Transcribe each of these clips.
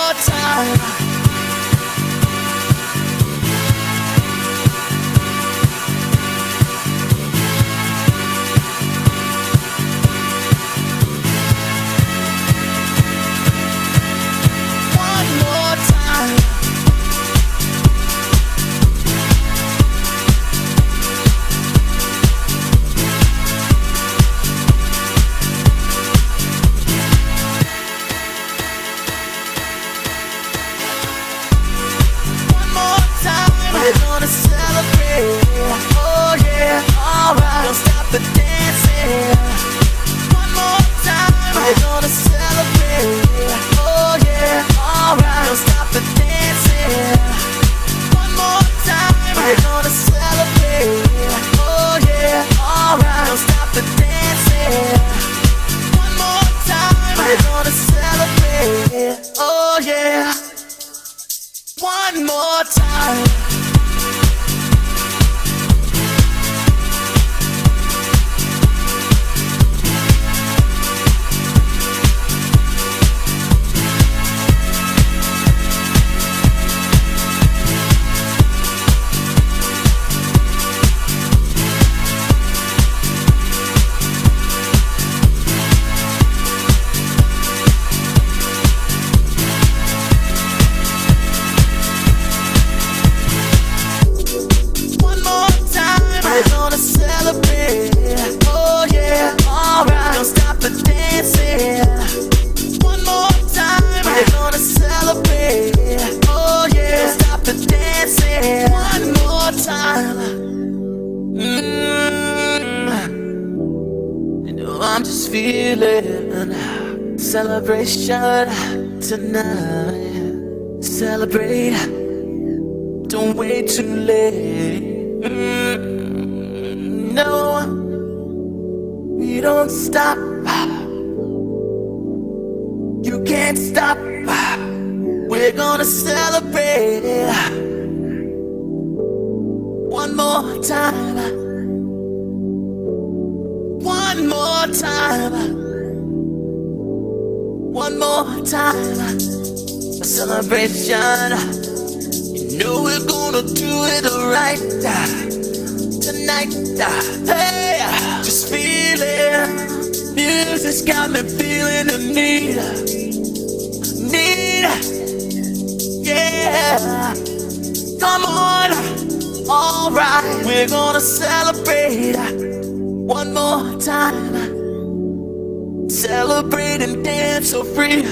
more time. One more time. We're gonna celebrate, oh yeah, alright. Don't stop the dancing. One more time. We're gonna celebrate, oh yeah, alright. Don't stop the dancing. One more time. We're gonna celebrate, oh yeah, alright. Don't stop the dancing. One more time. We're gonna celebrate, oh yeah. One more time. We're gonna celebrate, oh yeah, alright. Don't stop the dancing. One more time. We're gonna celebrate, oh yeah. Don't stop the dancing. One more time. You know I'm just feeling celebration tonight. Celebrate, don't wait too late. No, we don't stop. You can't stop. We're gonna celebrate one more time. One more time. One more time. A celebration. You know we're gonna do it right tonight. Hey, just feeling. Music's got me feeling the need. Yeah. Come on. Alright, we're gonna celebrate one more time. Celebrate and dance so free.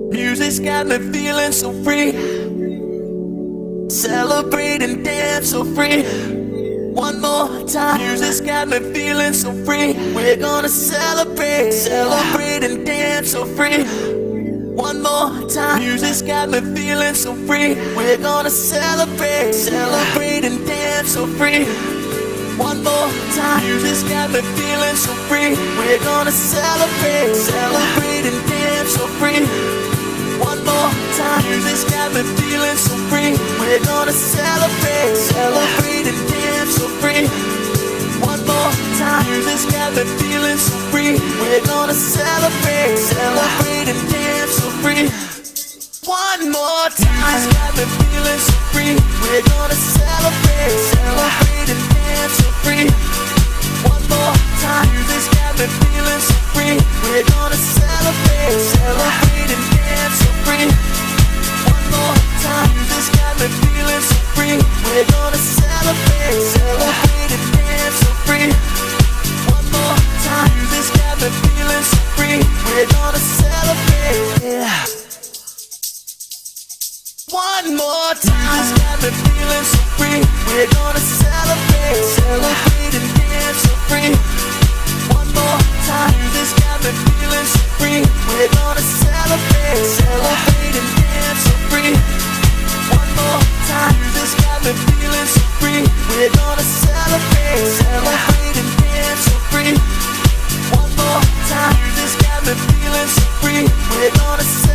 Music's got me feeling so free. Celebrate and dance so free. One more time. Music's got me feeling so free. We're gonna celebrate, celebrate and dance so free. One more time. Music's got me feeling so free. We're gonna celebrate, celebrate and dance so free. One more time. Music's got me feeling so free. We're gonna celebrate, celebrate and dance so free. One more time. Music's got me feeling so free. We're gonna celebrate, celebrate and dance so free. One more time. Music's got me feeling so free. We're gonna celebrate, celebrate and dance so free. One more time. Music's got me feeling so free. We're gonna celebrate, celebrate and dance so free. One more time. Music's got me feeling so free. We're gonna celebrate, celebrate and dance so free. One more time. Music's got me feeling so free. We're gonna celebrate, celebrate and dance so free. One more time. Music's got me feeling so free. We're gonna celebrate. One more time. Music's got me feeling so free. We're gonna celebrate, celebrate and dance so free. One more time. Music's got me feeling so free. We're gonna celebrate, celebrate and dance so free. One more time. Music's got me feeling so free. We're gonna celebrate, celebrate and dance so free. One more time. Music's got me feeling so free. We're gonna celebrate.